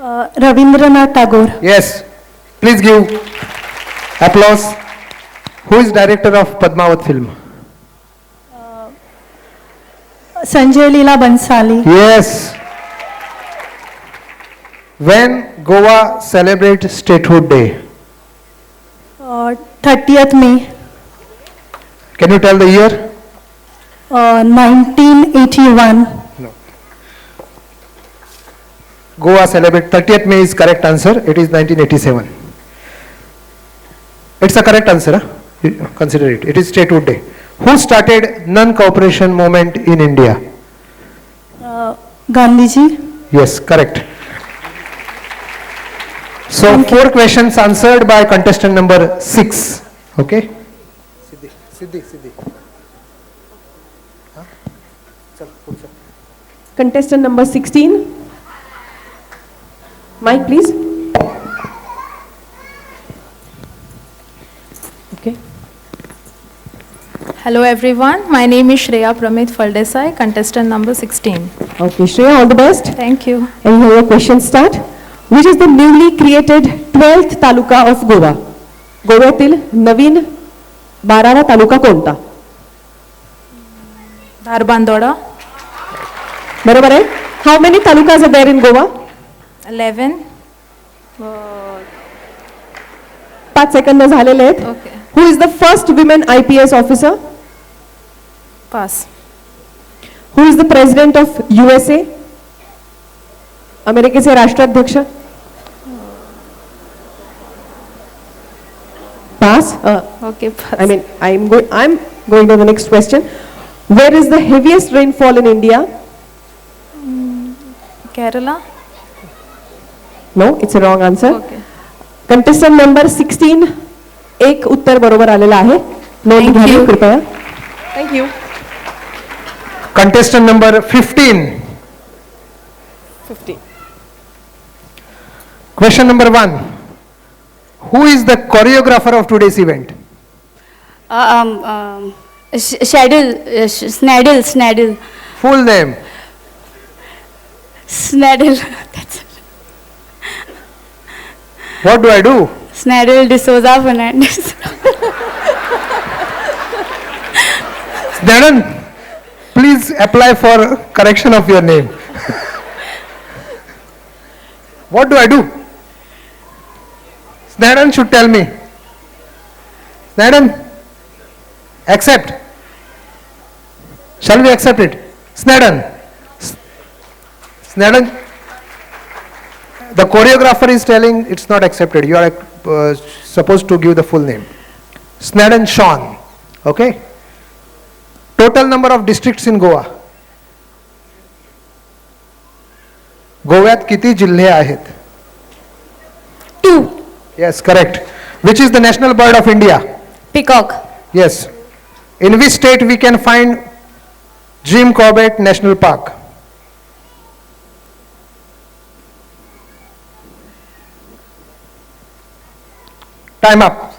Rabindranath Tagore. Yes. Please give applause. Who is director of Padmavat film? Sanjay Leela Bansali. Yes. When Goa celebrates Statehood Day? 30th May. Can you tell the year? 1981. No. Goa celebrate 30th May is correct answer. It is 1987. It's a correct answer. Huh? Consider it. It is Statehood Day. Who started non-cooperation movement in India? Gandhiji. Yes, correct. So 4 questions answered by contestant number 6. Okay. Siddhi. Huh? Contestant number 16. Mic, please. Okay. Hello everyone, my name is Shreya Pramit Faldesai, contestant number 16. Okay, Shreya, all the best. Thank you. And here your questions start. Which is the newly created 12th taluka of Goa? गोव्यातील नवीन 12वा तालुका कोणता? Dharbandora, बरोबर आहे. How many talukas are there in Goa? 11. 5 second झालेले आहेत. Okay, Who is the first women IPS officer? pass. Who is the president of USA? अमेरिकेचे राष्ट्राध्यक्ष? Pass. Okay, pass. I'm going to the next question. Where is the heaviest rainfall in India? Kerala? No, it's a wrong answer. Okay. Contestant number 16. एक उत्तर बरोबर आलेला आहे. नोंद Thank घ्यावी you. कृपया. Thank you. Contestant number 15. 50. Question number 1. Who is the choreographer of today's event? Snadel. Full name. Snadel. That's it. What do I do? Snadel D'Souza Fernandez. Snadan, please apply for correction of your name. What do I do? Snadan should tell me. Snadan, accept. Shall we accept it? Snadan. Snadan, the choreographer is telling it's not accepted. You are supposed to give the full name. Snadan Sean. Okay? Total number of districts in Goa. गोव्यात किती जिल्हे आहेत? 2. Yes, correct. Which is the national bird of India? Peacock. Yes. In which state we can find Jim Corbett National Park? Time up.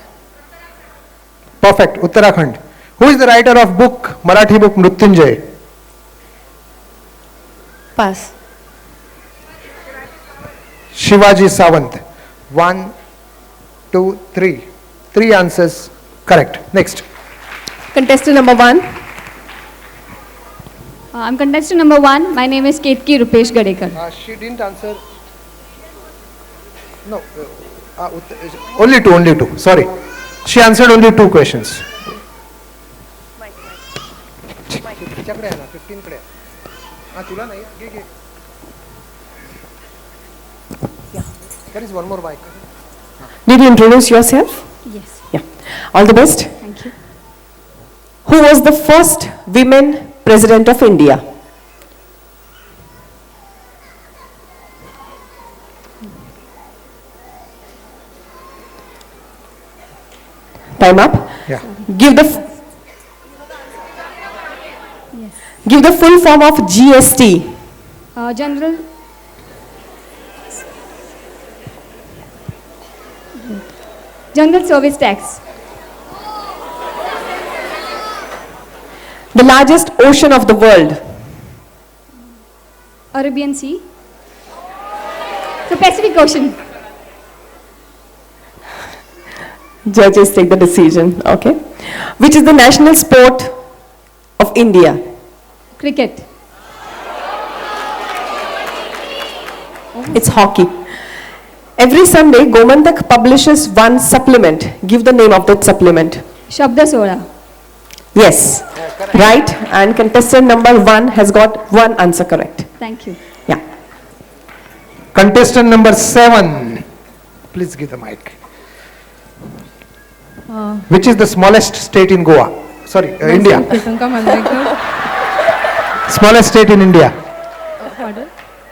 Perfect. Uttarakhand. Who is the writer of book, Marathi book Mrutyunjay? Pass. Shivaji Sawant. 1, 2, 3. 3 answers correct. Next. Contestant number 1. I'm contestant number 1. My name is Ketki Rupesh Gadekar. She didn't answer. No. Only two. Sorry. She answered only 2 questions. तिच्याकडे आहे ना 15 कडे तुला नाही घे There is one more mic. Did you introduce yourself? Yes. Yeah. All the best. Thank you. Who was the first women president of India? Time up. Yeah. Give the full form of GST. General Service Tax. The largest ocean of the world. Arabian Sea. So Pacific Ocean. Judges take the decision, okay. Which is the national sport of India? Cricket. It's hockey. Every Sunday, Gomantak publishes one supplement. Give the name of that supplement. Shabda Soda. Yes, right. And contestant number 1 has got one answer correct. Thank you. Yeah. Contestant number 7. Please give the mic. Which is the smallest state in Goa? Sorry, India. Smallest state in India.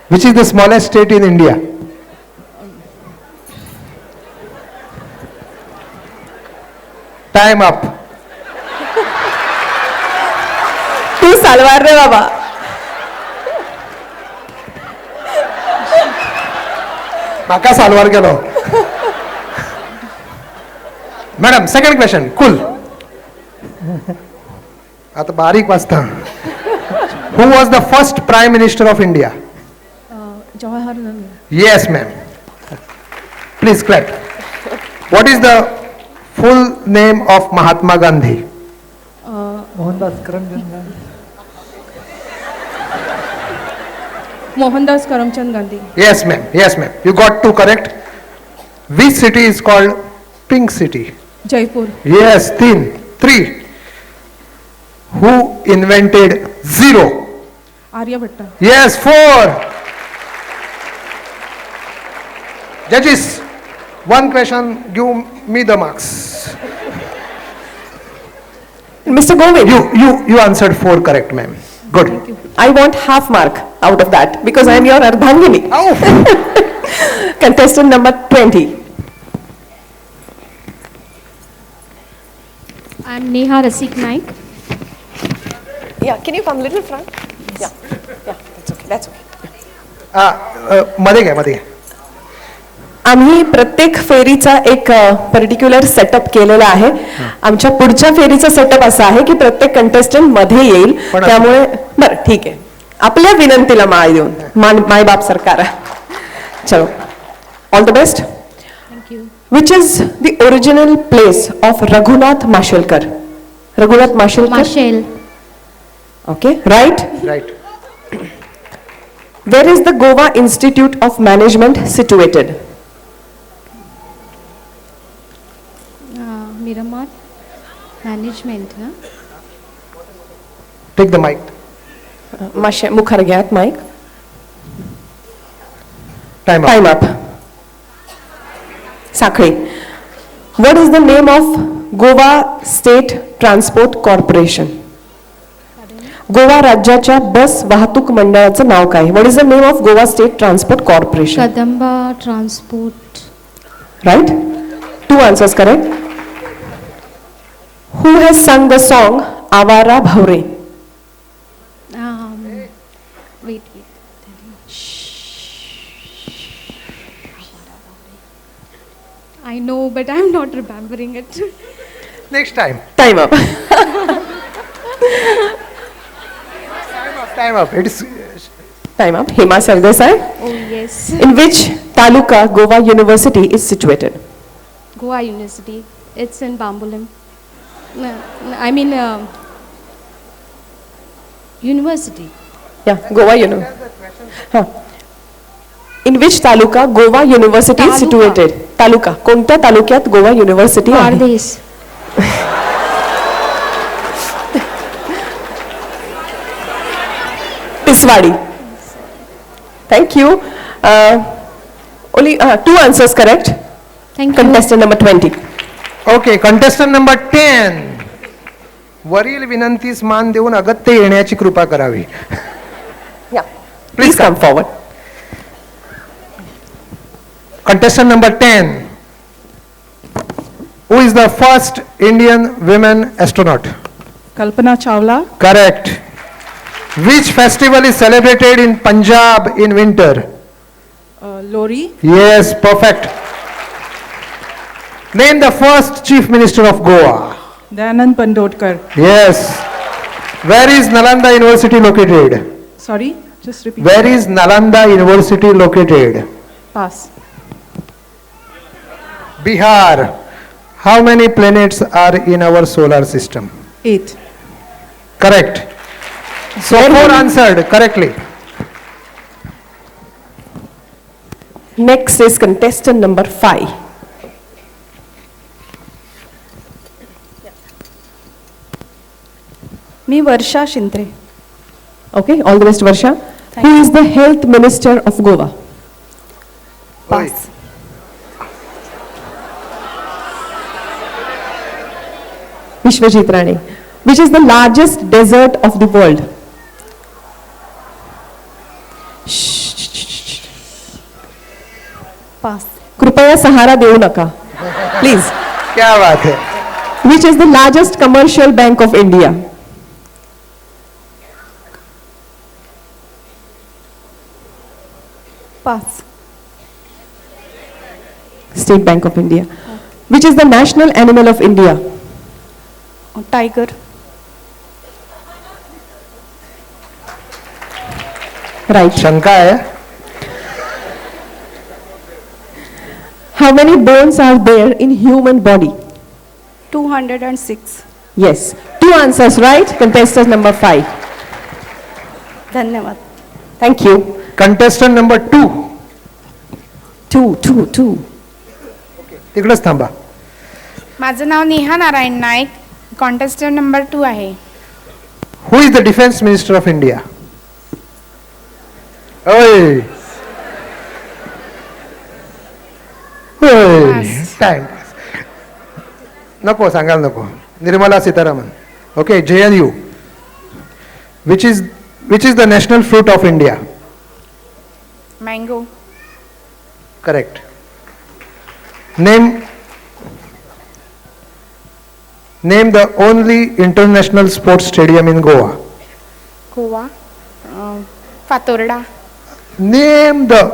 Which is the smallest state in India? Time up. तू सालवार रे बाबा. Maka salwar गेलो. Madam, second question. Cool. आता बारीक वाजता. Who was the first Prime Minister of India? Jawaharlal Nehru. Yes, ma'am. Please clap. What is the full name of Mahatma Gandhi? Mohandas Karamchand Gandhi. Yes, ma'am. Yes, ma'am. You got 2 correct. Which city is called Pink City? Jaipur. Yes, 3. Who invented zero? Aryabhatta. Yes, 4. Judges, 1 question, give me the marks. Mr. Govind, You answered 4 correct, ma'am. Good. I want half mark out of that because I am your Ardhangini. Oh. Contestant number 20. I'm Neha Rasik Naik. Yeah, can you come a little front? Yeah, that's okay. मध्ये घ्या. आम्ही प्रत्येक फेरीचा एक particular setup केलेला आहे. आमच्या पुढच्या फेरीचा सेटअप असा आहे की प्रत्येक कंटेस्टंट मध्ये येईल. पण त्यामुळे बरं ठीक आहे. आपल्या विनंतीला माळ देऊन माय बाप सरकार. चलो, all the best. Thank you. Which is the original place of Raghunath Mashelkar? Raghunath Mashelkar. Marshall. Okay, right. Right. Where is the Goa Institute of Management situated? Miramar. Management. Huh? Take the mic. मुखार घ्यात mike. Time up. Time up. साखळी. What is the name of Goa State Transport Corporation? Goa राज्याच्या बस वाहतूक मंडळाचं नाव काय? What is the name of Goa State Transport Corporation? Kadamba Transport. Right? 2 answers correct. Who has sung the song Avara Bhaure? Wait. I know, but I'm not remembering it. Next time. Time up. Time up. It is. Time up. Hema Sardesai. Oh yes. In which taluka Goa University is situated? Goa University. It's in Bambolim. No, I mean university. Yeah, Goa University. In which taluka Goa University is Taluka. situated? Taluka. कोणत्या तालुक्यात Goa university आहे? Pardes. Tiswadi. Thank you. Only 2 answers correct. Thank you. Contestant number 20. Okay, contestant number 10. वरील विनंतीस मान देऊन अगत्य येण्याची कृपा करावी. Yeah. Please come forward. Contestant number 10. Who is the first Indian women astronaut? Kalpana Chawla. Correct. Which festival is celebrated in Punjab in winter? Lori. Yes, perfect. Name the first Chief Minister of Goa. Dayanand Pandodkar. Yes. Where is Nalanda University located? Sorry, just repeat. Where is Nalanda University located? Pass. Bihar. How many planets are in our solar system? 8. Correct. So 4 answered correctly. Next is contestant number 5. Me Varsha Shintre. Okay, all the best, Varsha. Who is the health minister of Goa? Pass. Vishwajit Rane. Which is the largest desert of the world? पास. कृपया सहारा देऊ नका. Please. क्या बात है? Which is the largest commercial bank of India? Pass. State Bank of India. Which is the national animal of India? Tiger. Right. शंका है? How many bones are there in human body? 206. Yes. 2 answers right. Contestant number 5. धन्यवाद. Thank you. Contestant number 2. 2. तिकडेच थांबा. माझं नाव Neha Narayan Naik. कॉन्टेस्टंट number 2 आहे. Who is the defense minister of India? ओय. Time. नको सांगायला नको. Nirmala Sitharaman. Okay, JNU. Which is the national fruit of India? Mango. Correct. Name the only international sports stadium in Goa. Goa. Fatorda. Name the.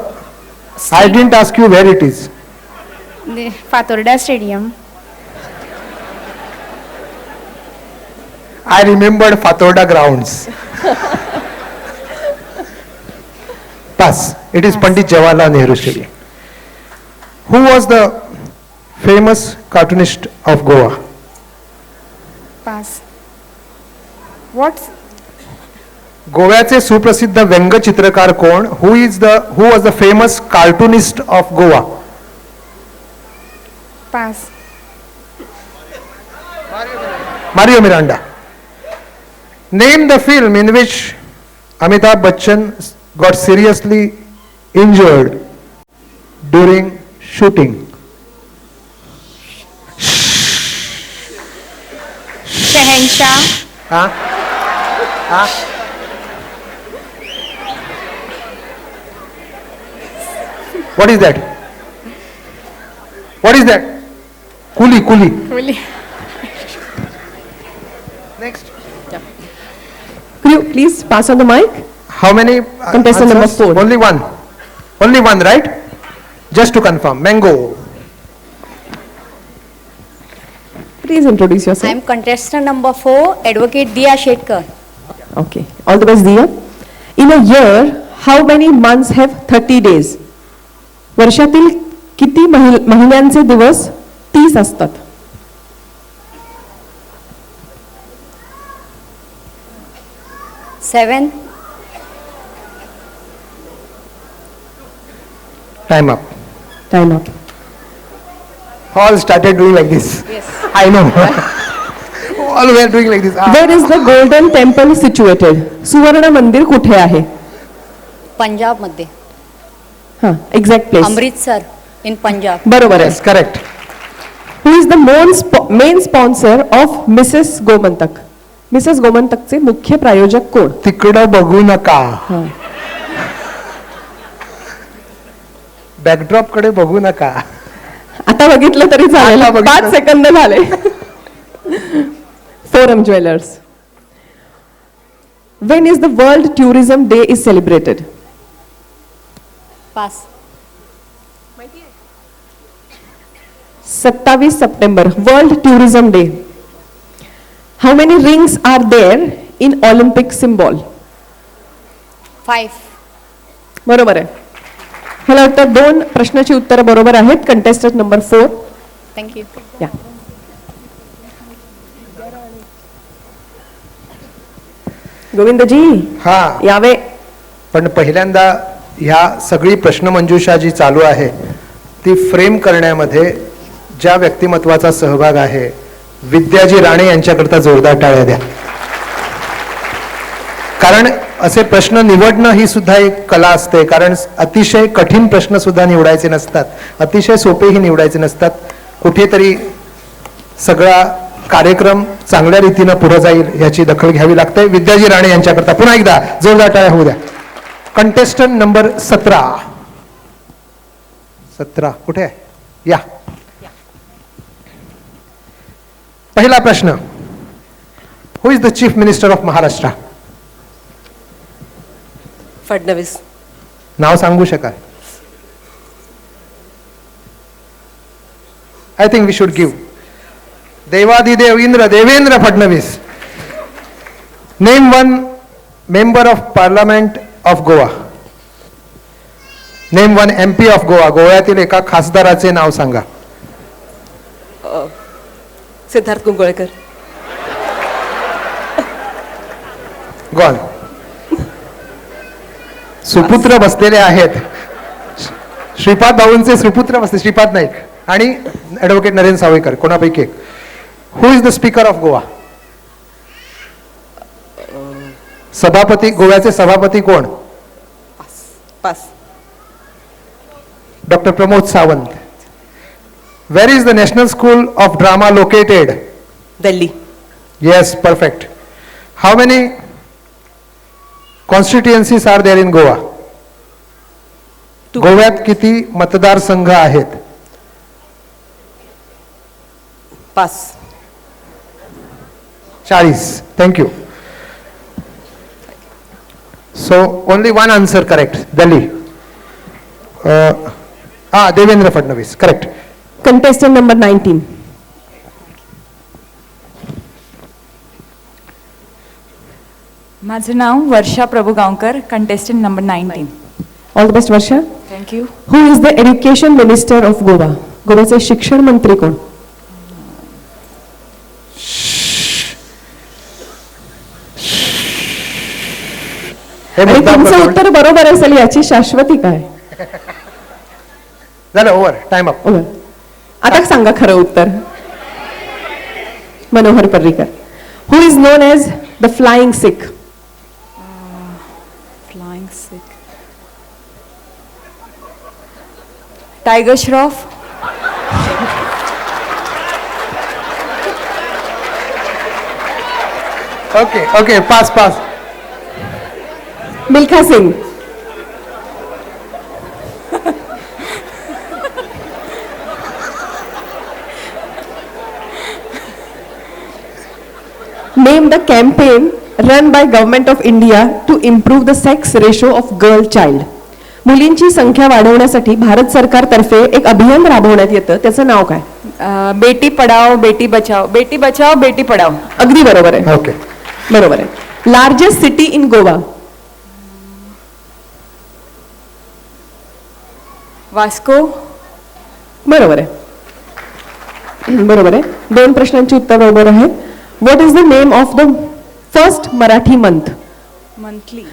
I didn't ask you where it is. Fatorda stadium. I remembered Fatorda grounds. Pass. It is Pandit Jawaharlal Nehru Stadium. Who was the famous cartoonist of Goa? Pass. What's. गोव्याचे सुप्रसिद्ध व्यंगचित्रकार कोण? Who was the famous cartoonist of Goa? Pass. Mario Miranda. Name the film in which Amitabh Bachchan got seriously injured during shooting. शहनशाह. What is that? What is that? Coolie. बोली. Next. Could you please pass on the mic? How many? Contestant number answers? 4. Only one. Only one, right? Just to confirm. Mango. Please introduce I yourself. am contestant number 4, Advocate Diya Shetkar. Okay. All the best, Diya. In a year, how many months have 30 days? वर्षातील किती महिन्यांचे दिवस 30 असतात? Seven. Time up. Time up. All started doing like this. Yes. I know. All were doing like this. Where is the Golden Temple situated? सुवर्ण मंदिर कुठे आहे? पंजाब मध्ये. हां, exact place. Amritsar in Punjab. बरोबर आहे. Yes, correct. Who is the main sponsor of Mrs. Gomantak? Mrs गोमंतकचे मुख्य प्रायोजक कोण? तिकडं बघू नका. बॅकड्रॉप कडे बघू नका. आता बघितलं तरी चालेल. आता बघितलं. 5 सेकंद झाले. Forum jewellers. When is the World Tourism Day is celebrated? Pass. 27 September world tourism day. How many rings are there in Olympic symbol? 5. बरोबर आहे. मला वाटतं 2 प्रश्नाची उत्तरं बरोबर आहेत. Contestant number 4. थँक्यू. या. गोविंदजी हा, यावे. पण पहिल्यांदा ह्या सगळी प्रश्नमंजुषा जी चालू आहे ती फ्रेम करण्यामध्ये ज्या व्यक्तिमत्वाचा सहभाग आहे, विद्याजी राणे यांच्याकरता जोरदार टाळ्या द्या. कारण असे प्रश्न निवडणं ही सुद्धा एक कला असते. कारण अतिशय कठीण प्रश्न सुद्धा निवडायचे नसतात, अतिशय सोपेही निवडायचे नसतात. कुठेतरी सगळा कार्यक्रम चांगल्या रीतीनं पुढे जाईल याची दखल घ्यावी लागते. विद्याजी राणे यांच्याकरता पुन्हा एकदा जोरदार टाळ्या होऊ द्या. Contestant number 17. 17 कुठे आहे? या. पहिला प्रश्न. Who is the chief minister of Maharashtra? Fadnavis. नाव सांगू शकाल? I think we should give देवादिदेव Indra Devendra Fadnavis. Name one member of parliament of Goa. Name one MP of Goa. गोव्यातील एका खासदाराचे नाव सांगा. सिद्धार्थ कुंकळकर. गॉन. सुपुत्र बसलेले आहेत. श्रीपाद भाऊंचे सुपुत्र बसले, श्रीपाद नाईक आणि ॲडव्होकेट नरेंद्र सावयकर, कोणापैकी एक. Who is the speaker of Goa? सभापती, गोव्याचे सभापती कोण? Pass. Doctor Pramod Sawant. Where is the National School of Drama located? Delhi. Yes, perfect. How many constituencies are there in Goa? गोव्यात किती मतदारसंघ आहेत? Pass. 40. Thank you. So only one answer correct. Delhi. Devendra Fadnavis, correct. Contestant number 19. माझं नाव Varsha Prabhugaonkar, contestant number 19. All the best Varsha. Thank you. Who is the education minister of Goa? गोव्याचे शिक्षण मंत्री कोण? आणि तुमचं उत्तर बरोबर असेल याची शाश्वती काय? झालं, ओव्हर, टाइम अप. ओव्हर. आता सांगा खरं उत्तर. Manohar Parrikar. Who is known as the flying Sikh? Flying Sikh. Tiger Shroff. Okay okay, pass pass. Milkha Singh. Name the campaign run by Government of India to improve the sex ratio of girl child. मुलींची संख्या वाढवण्यासाठी भारत सरकारतर्फे एक अभियान राबवण्यात येतं, त्याचं नाव काय? बेटी पढाओ बेटी बचाओ. बेटी बचाओ बेटी पढाओ. अगदी बरोबर आहे. ओके, बरोबर आहे. Largest city in Goa? Vasco. बरोबर आहे. बरोबर आहे. 2 प्रश्नांची उत्तर बरोबर आहेत. What is the name of the first Marathi month? Monthly.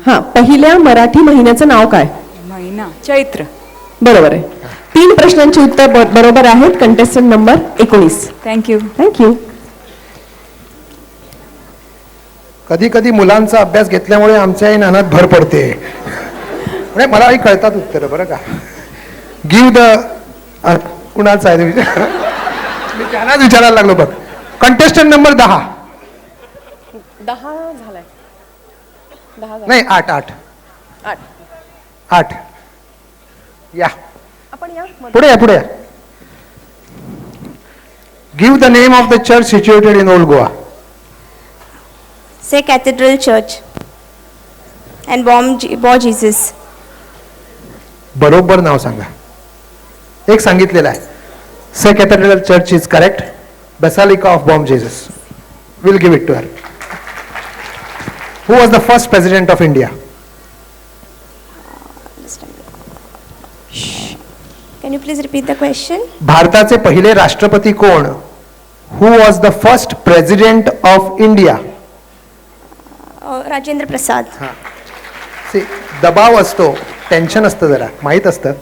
हा, पहिल्या मराठी महिन्याचं नाव काय? महिना. चैत्र. बरोबर आहे. 3 प्रश्नांची उत्तर बरोबर आहेत. Contestant number 19. थँक्यू. थँक्यू. कधी कधी मुलांचा अभ्यास घेतल्यामुळे आमच्याही नानात भर पडते. म्हणजे मलाही कळतात उत्तर, बरं का. गिव्ह द कुणाचा आहे मी त्यांनाच विचारायला लागलो बघ. Contestant number 10. 10 झालाय. 10 नाही, 8. 8. या, आपण या. पुढे या, पुढे या. Give the name of the church situated in old Goa. Say Cathedral Church and Bo Jesus. बरोबर नाव सांगा. एक सांगितलेलं आहे. Se cathedral church is correct. Basilica of Bom Jesus. Will give it to her. Who was the first president of India? Can you please repeat the question? भारताचे पहिले राष्ट्रपती कोण? Who was the first president of India? Rajendra Prasad. दबाव असतो, tension असतं, जरा माहित असतं.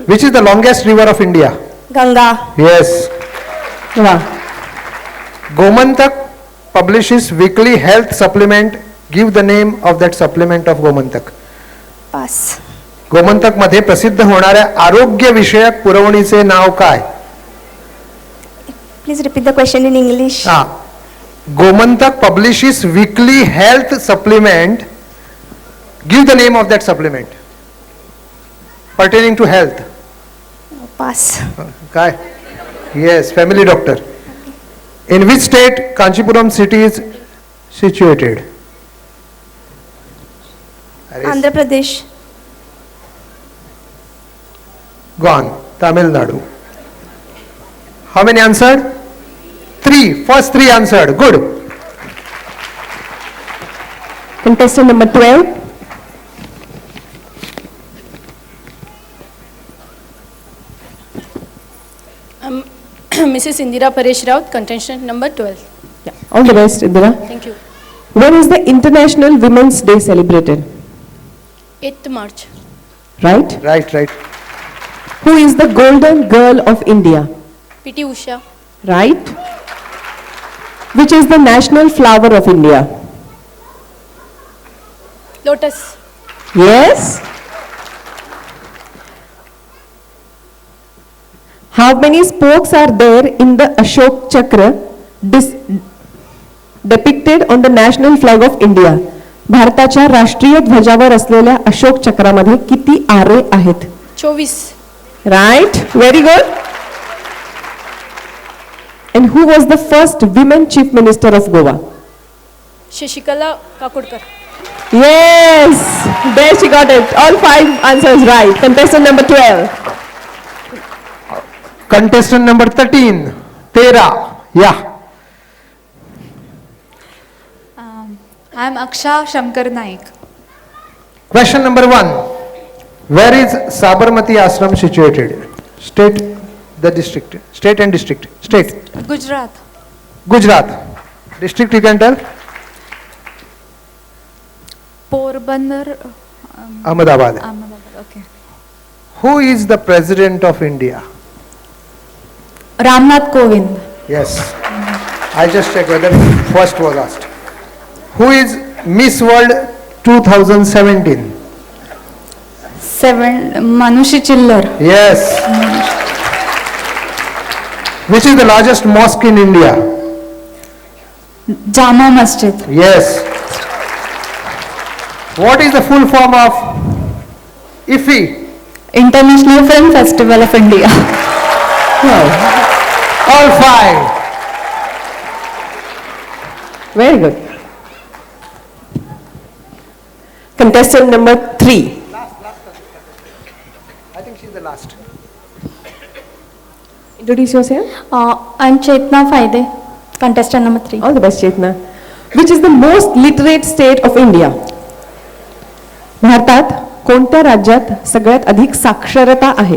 Which is the longest river of India? Ganga. Yes. वा. Gomantak publishes weekly health supplement. Give the name of that supplement of Gomantak. Pass. Gomantak मध्ये प्रसिद्ध होणाऱ्या आरोग्य विषयक पुरवणीचे नाव काय? Please repeat the question in English. हा. Gomantak publishes weekly health supplement. Give the name of that supplement pertaining to health. Pass. काय? Yes, family doctor. In which state Kanchipuram city is situated? Andhra Pradesh. Gone. Tamil Nadu. How many answered? 3. First 3 answered. Good. Contestant number 12. Mrs. Indira Paresh Raut, contestant number 12. Yeah. All the best, Indira. Thank you. When is the International Women's Day celebrated? 8th March. Right? Right. Who is the Golden Girl of India? P.T. Usha. Right? Which is the national flower of India? Lotus. Yes? How many spokes are there in the Ashok Chakra depicted on the national flag of India? भारताच्या राष्ट्रीय ध्वजावर असलेल्या अशोक चक्रामध्ये किती आरे आहेत? 24. Right? Very good. And who was the first women chief minister of Goa? Shashikala Kakodkar. Yes! There she got it. All 5 answers right. Contestant number 12. Contestant number 13. 13. Yeah. I am Aksha Shankar Naik. Question number 1. Where is Sabarmati Ashram situated? State, the district. State and district. State. Gujarat. Gujarat. District you can tell? Porbandar. Ahmedabad. Ahmedabad. Okay. Who is the president of India? Ramnath Kovind. Yes. I just checked whether first was asked. Who is Miss World 2017? Manushi Chillar. Yes. Which is the largest mosque in India? Jama Masjid. Yes. What is the full form of IFFI? International Film Festival of India. All 5. Very good. Contestant number 3. I think she's the last. Introduce yourself. I'm Chetna Faide, contestant number 3. All the best, Chetna. Which is the most literate state of India? भारतात कोणत्या राज्यात सगळ्यात अधिक साक्षरता आहे?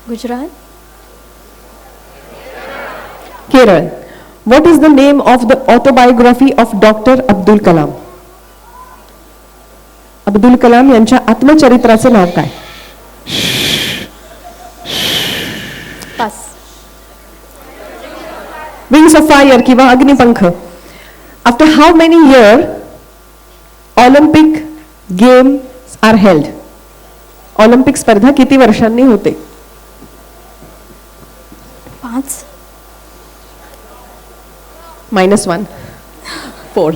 Gujarat. Kerala. What is the name of the autobiography of Dr. Abdul Kalam? Abdul Kalam यांच्या आत्मचरित्राचे नाव काय? Pass. Wings of Fire किंवा Agnipankh. After how many years Olympic Games are held? Olympic स्पर्धा किती वर्षांनी होते? 5. -1. 4.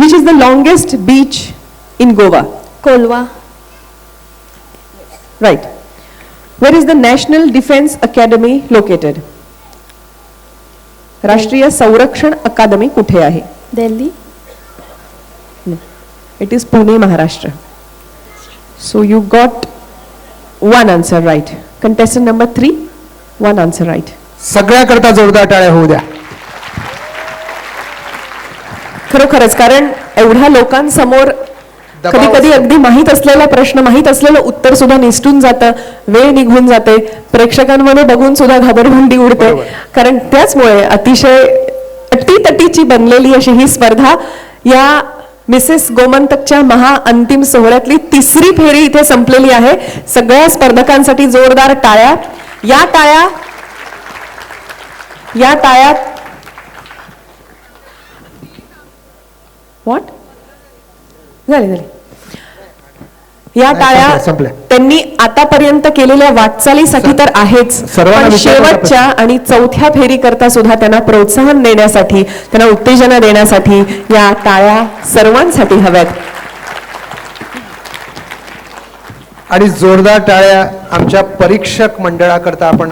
Which is the longest beach in Goa? Kolwa. Right. Where is the National Defense Academy located? राष्ट्रीय संरक्षण अकादमी कुठे आहे? Delhi. It is Pune, Maharashtra. So you got 1 answer right. Contestant number 3, 1 answer right. सगळ्याकरता जोरदार टाळ्या होऊ द्या. खरोखरच कारण एवढ्या लोकांसमोर दबाव कधी कधी असतो. अगदी माहीत असलेला प्रश्न, माहीत असलेलं उत्तर सुद्धा निसटून जातं, वेळ निघून जाते, प्रेक्षकांमध्ये बघून सुद्धा घाबरभंडी उडते. बरोबर. कारण त्याचमुळे अतिशय अटीतटीची बनलेली अशी ही स्पर्धा, या मिसेस गोमंतकच्या महाअंतिम सोहळ्यातली तिसरी फेरी इथे संपलेली आहे. सगळ्या स्पर्धकांसाठी जोरदार टाळ्या. या टाळ्यात व्हॉट झाले या नाही, टाळ्या संपल्या. त्यांनी आतापर्यंत केलेल्या वाटचालीसाठी तर आहेच, सर्वांना पण विचारलं शेवटच्या आणि चौथ्या फेरी करता सुद्धा त्यांना प्रोत्साहन देण्यासाठी, त्यांना उत्तेजन देण्यासाठी या टाळ्या सर्वांसाठी हव्यात. आणि जोरदार टाळ्या आमच्या परीक्षक मंडळाकरता आपण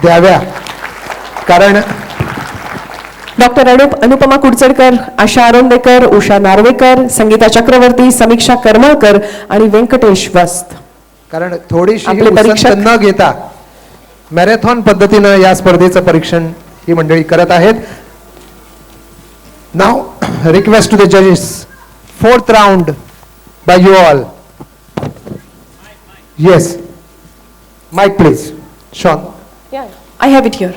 द्याव्या, कारण डॉक्टर अनुपमा कुडचडकर, आशा अरोंदेकर, उषा नार्वेकर, संगीता चक्रवर्ती, समीक्षा करमळकर आणि व्यंकटेश वस्त. कारण थोडीशी आपले परीक्षक- उसंत न घेता मॅरेथॉन पद्धतीनं या स्पर्धेचं परीक्षण ही मंडळी करत आहेत. नाव रिक्वेस्ट टू द जजेस, 4th round by you all. Yes, mic please. Shaun. I have it here.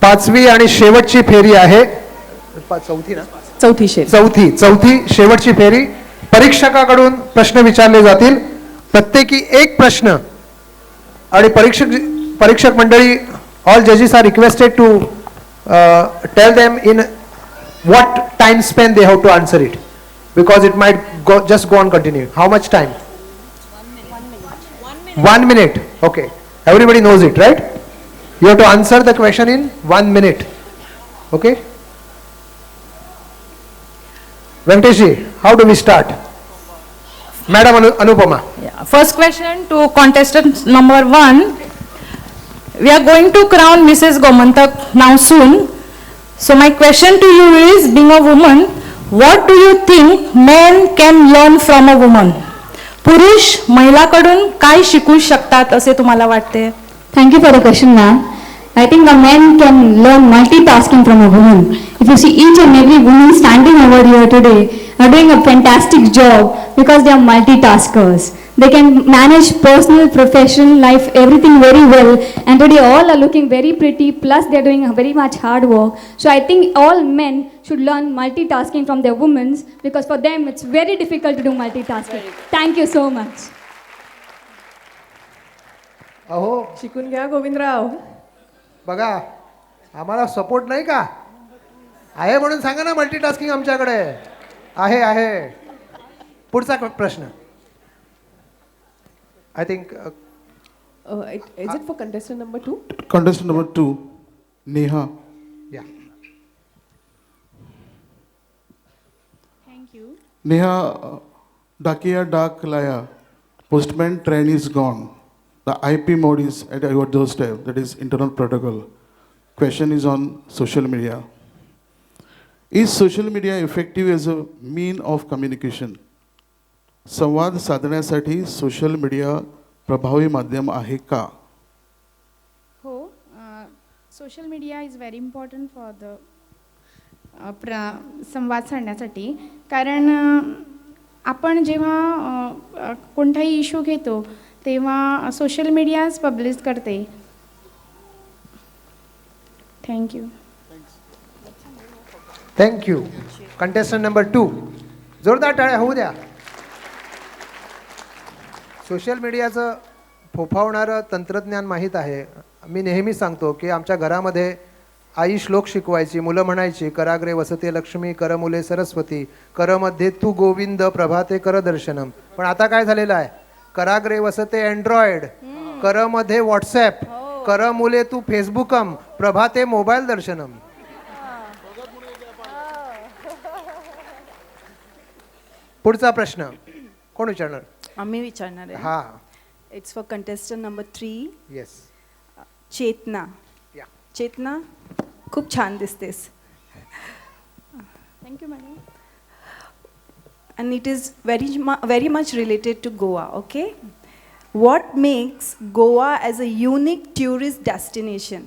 पाचवी आणि शेवटची फेरी आहे. चौथी ना? चौथी शेवटची फेरी. परीक्षकाकडून प्रश्न विचारले जातील, प्रत्येकी एक प्रश्न, आणि परीक्षक मंडळी, ऑल जजेस are requested to tell them in what time span they have to answer it, because it might just go on continue. How much time? 1 minute. Okay, everybody knows it, right? You have to answer the question in 1 minute. Okay, Venkateshji, how do we start? Madam Anupama. First question to contestant number 1. We are going to crown Mrs. Gomantak now soon. So my question to you is, being a woman, what do you think men can learn from a woman? पुरुष महिलाकडून काय शिकू शकतात असे तुम्हाला वाटते? Thank you for the question, ma'am. I think a man can learn multitasking from a woman. If you see each and every woman standing over here today are doing a fantastic job because they are multitaskers. They can manage personal, professional life, everything very well. And today all are looking very pretty, plus they are doing very much hard work. So I think all men should learn multitasking from their women, because for them it's very difficult to do multitasking. Thank you so much. अहो शिकून घ्या गोविंदराव. बघा, आम्हाला support नाही का आहे म्हणून सांगा ना. मल्टीटास्किंग आमच्याकडे आहे. पुढचा प्रश्न. I think Is it for contestant number 2? Contestant number 2, Neha. yeah. Thank you. Neha, Dakia Dak Laya, postman train is gone. The IP mode is at your doorstep, that is internal protocol. Question is on social media. Is social media effective as a mean of communication? संवाद साधण्यासाठी social media प्रभावी माध्यम आहे का? हो, social media is very important for the संवाद साधण्यासाठी. कारण आपण जेव्हा कोणताही इश्यू घेतो तेव्हा सोशल मीडियाच पब्लिश करते. थँक्यू. थँक्यू. कंटेस्टंट नंबर 2, जोरदार टाळ्या होऊ द्या. सोशल मीडियाचं फोफावणारं तंत्रज्ञान माहीत आहे. मी नेहमी सांगतो की आमच्या घरामध्ये आई श्लोक शिकवायची, मुलं म्हणायची, कराग्रे वसते लक्ष्मी, करमुले सरस्वती, करमध्ये तू गोविंद, प्रभाते कर दर्शनम. पण आता काय झालेलं आहे, कराग्रे वसते अँड्रॉइड, करमध्ये व्हॉट्सॲप, करमुले तू फेसबुकम, प्रभाते मोबाईल दर्शनम. पुढचा प्रश्न कोण विचारणार? आम्ही विचारणार आहे. हा. It's for contestant number 3, yes. Chetana. Chetana, खूप छान दिसतेस. Thank you madam. And it is very much related to Goa, okay? What makes Goa as a unique tourist destination?